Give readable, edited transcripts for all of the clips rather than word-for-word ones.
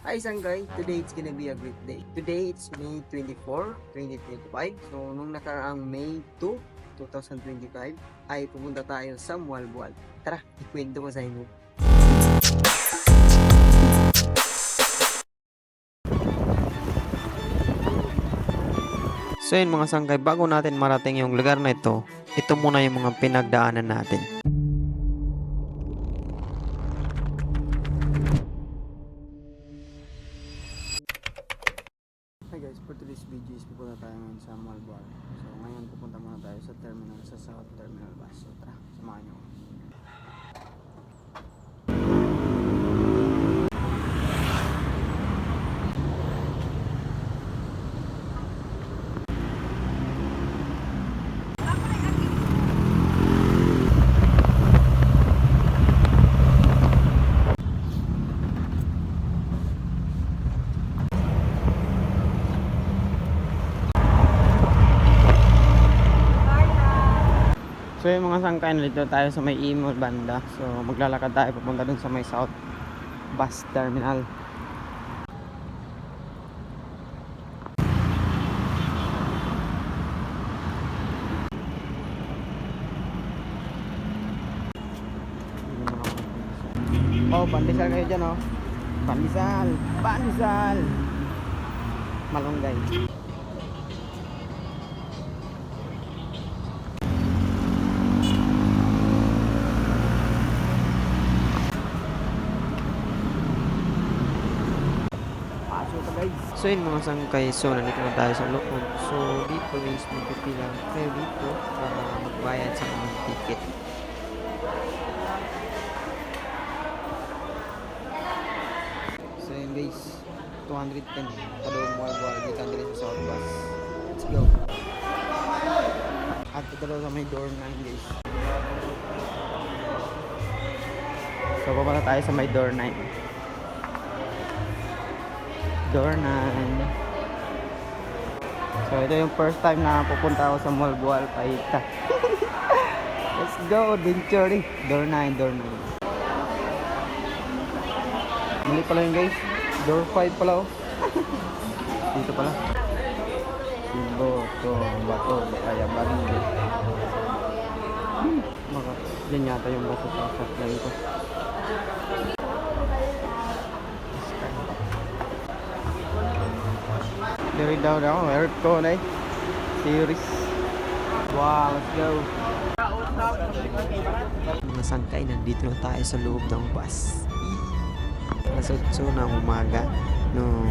Hi Sangay, today it's gonna be a great day. Today it's May 24, 2025. So nung nakaraang May 2, 2025 ay pumunta tayo sa Mualbual. Tara, ikwento ko sa inyo. So yun mga sangkay, bago natin marating yung lugar na ito muna yung mga pinagdaanan natin. Hi guys, for today's video is pupunta tayo ngayon sa Mualbual. So ngayon pupunta muna tayo sa terminal, sa South Terminal Bus. So tara, samahan nyo. So yung mga sangkay, nandito tayo sa may Imol banda. So maglalakad tayo papunta dun sa may South Bus Terminal. Oh, pandesal kayo dyan oh. Pandesal, pandesal. Malunggay. So yun mga sangkay, so nandito na tayo sa loob. So dito guys, magpipila kayo dito para magbayad sa mga ticket. So yun guys, 210 Talong Mualbual dito ang dito sa South Bus. Let's go. At ito daw sa may door 9 guys. So papunta tayo sa may door 9. Door 9. So ito yung first time na pupunta ako sa Mualbual, Paita. Let's go, adventure. Door 9, door 9. Mali pala yun guys. Door 5 pala oh. Dito pala. Siboto, bato, kaya barili. Baka dyan yata yung bato sa line ko. Dari daw meron ko na series. Wow, let's go. Mga sangkay, nandito na tayo sa loob ng bus. Alas 8 ng umaga nung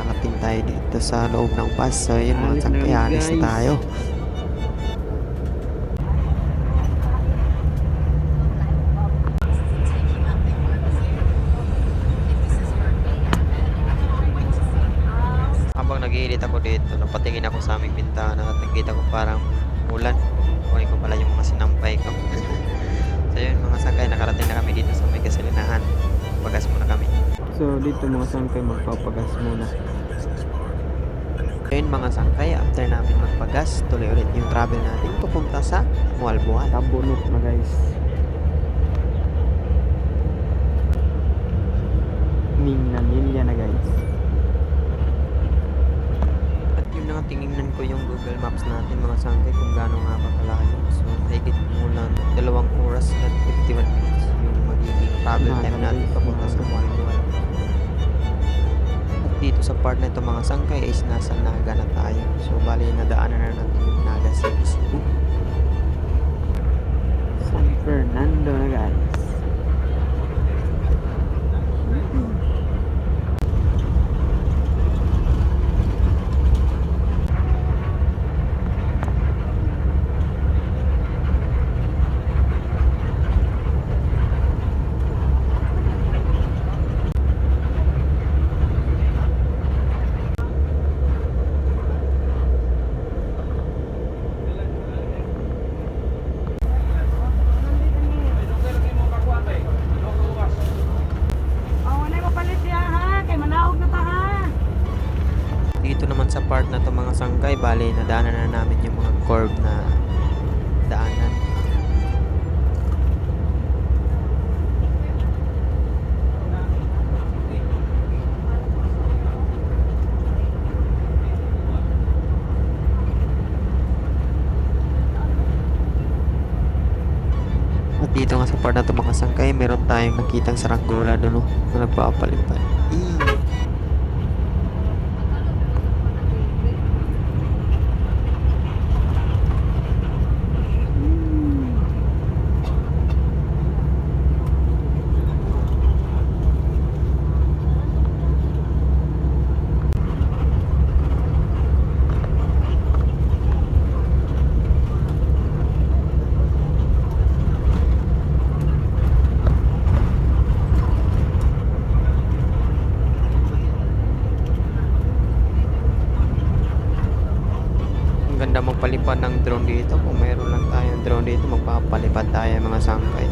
parating tayo dito sa loob ng bus. So yun mga sangkay, alis na tayo. Habang nag-iedit ako dito, napatingin ako sa aming bintana at nakita ko parang ulan. Kunin ko pala yung mga sinampay ko. So yun mga sangkay, nakarating na kami dito sa may gasolinahan. Pagas muna kami. So dito mga sangkay, magpapagas muna. Ayun mga sangkay, after namin magpagas, tuloy ulit yung travel natin papunta sa Mualbual. Tabunok na guys. Nilya na guys. At yun na nga, tinignan ko yung Google Maps natin mga sangkay kung gaano nga ba kalayo. So higit mula 2 oras at 51 minutes yung magiging travel time natin papunta sa Mualbual. At dito sa part na ito mga sangkay is nasa Naga na tayo. So bali nadaanan na natin yung Naga City. San Fernando na guys. Dito naman sa part na to mga sangkay, bali nadaanan na namin yung mga curve na daanan. part na ito mga sangkay, meron tayong nakitang saranggola doon, no, na nagpapalipad. Ang ganda magpalipad ng drone dito. Kung mayroon lang tayong drone dito, magpapalipad tayo mga sangkay.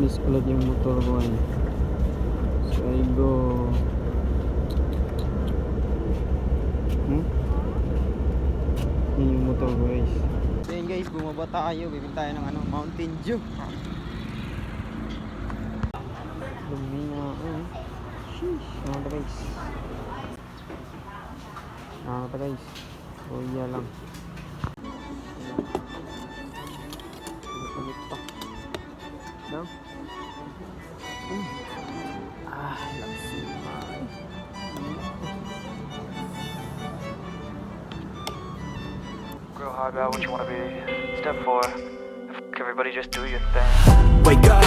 Nalinis ulit yung motor ko eh. So I go. Yun yung motor ko guys. So yun guys, bumaba tayo. Bibili tayo ng ano, Mountain Dew. Lumi nga ako eh. Sheesh. Ano ba guys? Ano ba guys? O iya lang. Kulit pa. No? Laksima. Grow hard about what you wanna be. Step 4. Everybody just do your thing. Wake up,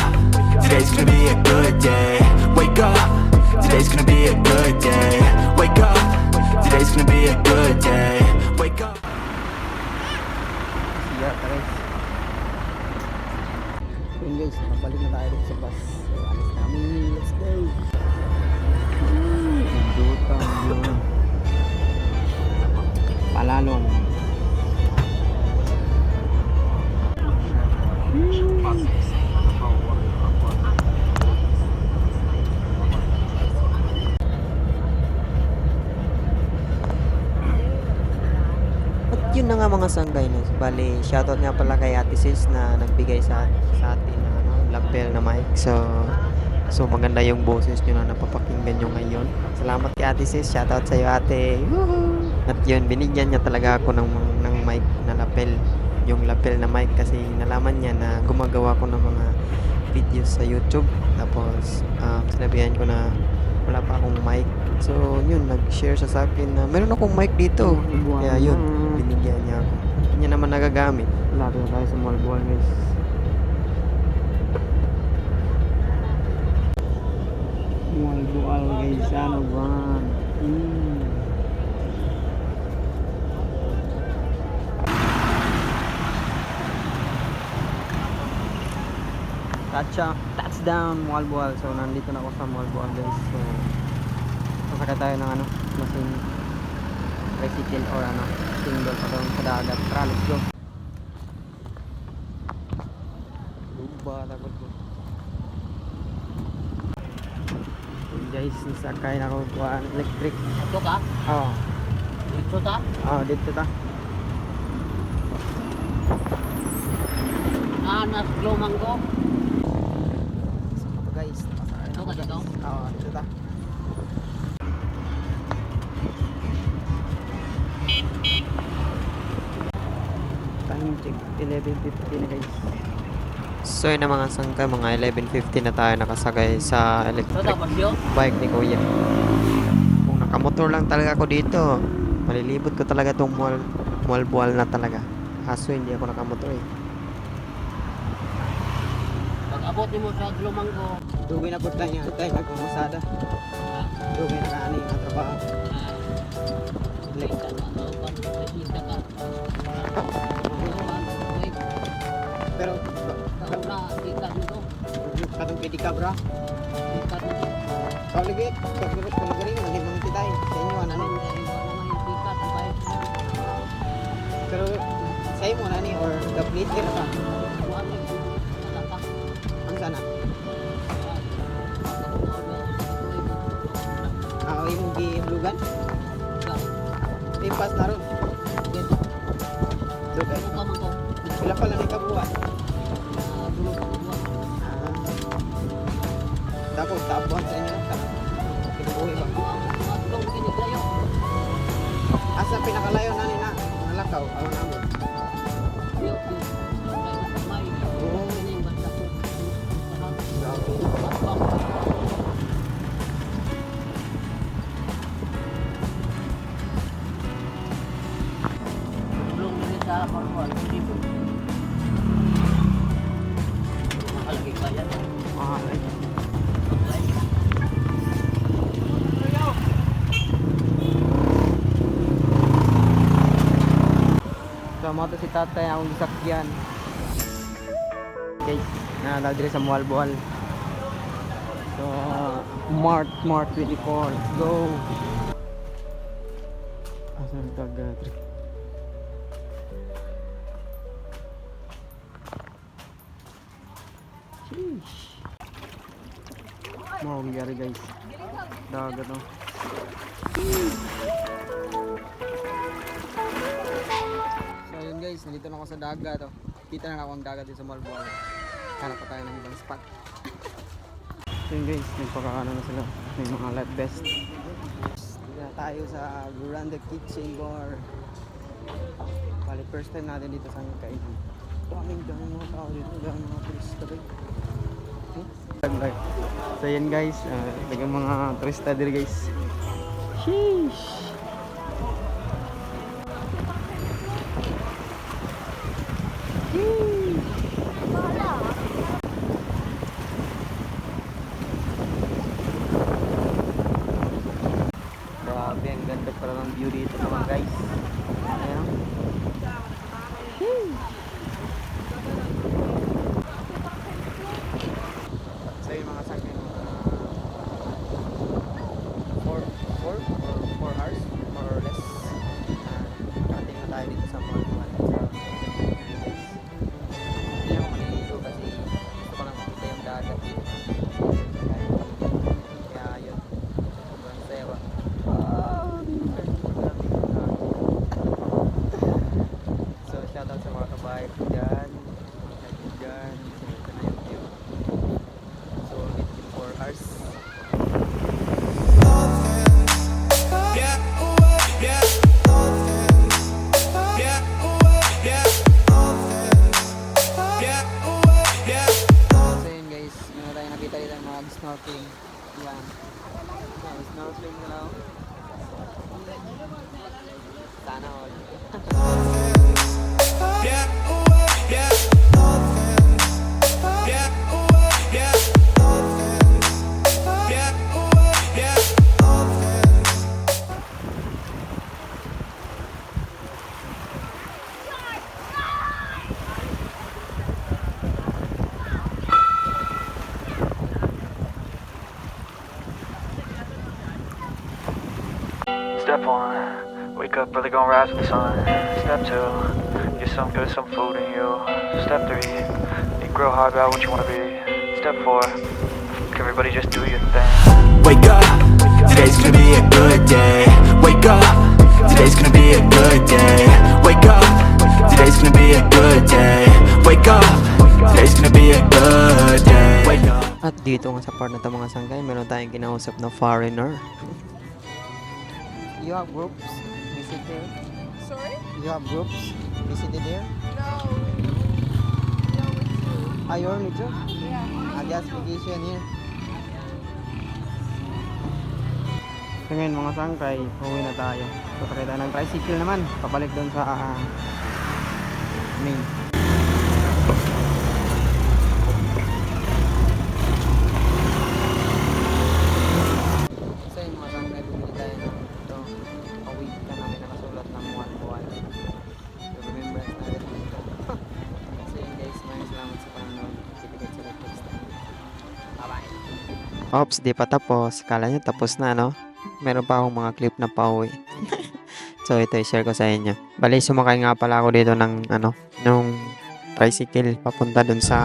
today's gonna be a good day. Wake up, today's gonna be a good day. Wake up, today's gonna be a good day. Wake up. Siya, guys. Yun guys, nakabalik na tayo dito sa bus. So, alis na kami. Let's go. Dutang yun. Palalong. At yun na nga mga sanggay no. Bali, shoutout nga pala kay Ate Sis na nagbigay sa atin ng ano, lapel na mic. So maganda yung boses nyo na napapakinggan nyo ngayon. Salamat kay Ate Sis. Shoutout sa iyo ate. Woohoo! At yun, binigyan niya talaga ako ng mic na lapel. Yung lapel na mic kasi nalaman niya na gumagawa ko ng mga videos sa YouTube. Tapos sinabihan ko na wala pa akong mic. So yun, nag-share siya sa akin na meron akong mic dito. Kaya yun, binigyan niya ako. Hindi niya naman nagagamit. Lapit na tayo sa Malbual guys. Malbual guys, ano ba? Touchdown Malbual. So nandito na ako sa Malbual guys. So sasakay tayo ng ano, machine tricycle or ano, single pa doon sa dagat. Tara, let's go. Luba, takot ko. Guys, nasakay na ako kuhaan electric. Ito ka? Oo. Dito ta? Oo, dito ta. Nas glomang ko. So guys, nakasakay na Ito ako ka dito? guys. Oo, dito ta. Time check 11:50 na guys. So yun na mga sangka, mga 11:50 na tayo nakasakay sa Ito electric tapos yun? bike ni Kuya. Kung nakamotor lang talaga ako dito, malilibot ko talaga itong Malbual na talaga. Kaso hindi ako nakamotor eh. Pag abot mo sa glomang ko. Dugay na po tayo niya, tayo nagpumasada. Dugay na kaani ang trabaho. Kita ka. Pero, Kauna, kita dito. katong pwede ka bra. Kita dito. Kauligit, kalagarin mo, hindi mo kita eh. Sa inyo, ano. Pero, sa inyo, ano or the-plate ka na ka. Ang sana. Yung gihlugan. Impas na ron. Dugay. Pila pala ni kabuhat. Tapos tapuan sa inyo na. Kinubuhi ba? Asa pinakalayo na nina? Nalakaw, awan namin. Makalagay pa yan. Mahal eh. So, mo to si tatay akong sakyan. Guys, nakadagre sa Malbual. So, Mart 24. Let's go. Asan taga-trip? Sheesh. Mau gyari guys. Dagat no. So yun guys, nandito na ako sa dagat oh. Kita na ako ang dagat dito sa Malboal. Hanap pa tayo ng ibang spot. So yun guys, nagpakaano na sila. May mga life vest. Dito na tayo sa Veranda Kitchen Bar. Bali, first time natin dito sa kainan. Daming mga tao dito, daming mga turista rin. So yan guys, yung mga turista dito guys. Sheesh! Grabe, ang ganda pala ng view dito mga guys. Ayan. So yung mga sakyan, 4 hours, more or less. Karating na tayo dito sa mga hindi ako maliligo kasi gusto ko lang makita yung dagat dito. Kaya yun, sobrang saya ba? So shoutout sa mga kabahay ko dyan, mga kaibigan dyan. So ito na yung view. So within 4 hours. So yun guys, meron tayong nakita dito ng mga snorkeling. Yan. Snorkeling na lang. Sana all. Step 1, wake up early, gonna rise with the sun. Step 2, get some good, some food in you. Step 3, think real hard about what you wanna be. Step 4, everybody just do your thing. Wake up, today's gonna be a good day. Wake up, today's gonna be a good day. Wake up, today's gonna be a good day. Wake up, today's gonna be a good day. Wake up. At dito nga sa part na ito mga sangkay, meron tayong kinausap na foreigner. You have groups visit there? Sorry? You have groups visited there? No. No, it's you. Are you only two? Yeah. I just vacation here. So ngayon mga sangkay, uwi na tayo. So sakay tayo ng tricycle naman, pabalik doon sa main. So yun mga sangkay, bumili tayo ng ito. Awit ka namin nakasulat ng 1-1. So remembrance natin dito. So yun guys, maraming salamat sa panonood. Kita-kits sa next time. Bye-bye! Ops, di pa tapos. Kala nyo tapos na, no? Meron pa akong mga clip na pauwi. So, ito i-share ko sa inyo. Bali, sumakay nga pala ako dito ng, nung tricycle papunta dun sa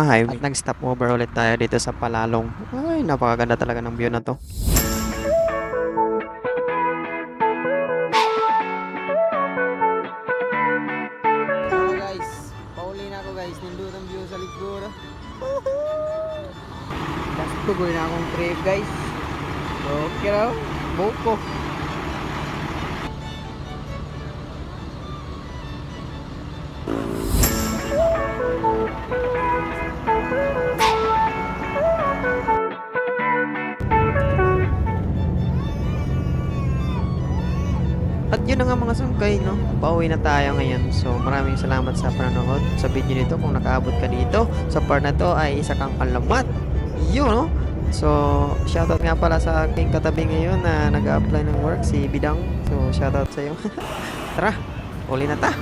highway. At nag-stop over ulit tayo dito sa Palalong. Ay, napakaganda talaga ng view na to. So guys, pauli na ako guys. Nindot ang view sa likod. Last tugoy na akong trip guys. So, okay raw. Boko. At yun na nga mga sangkay, no? Pauwi na tayo ngayon. So, maraming salamat sa panonood sa video nito. Kung nakaabot ka dito, sa part na to ay isa kang alamat. Yun, no? So, shoutout nga pala sa aking katabi ngayon na nag-a-apply ng work, si Bidang. So, shoutout sa'yo. Tara, uli na ta!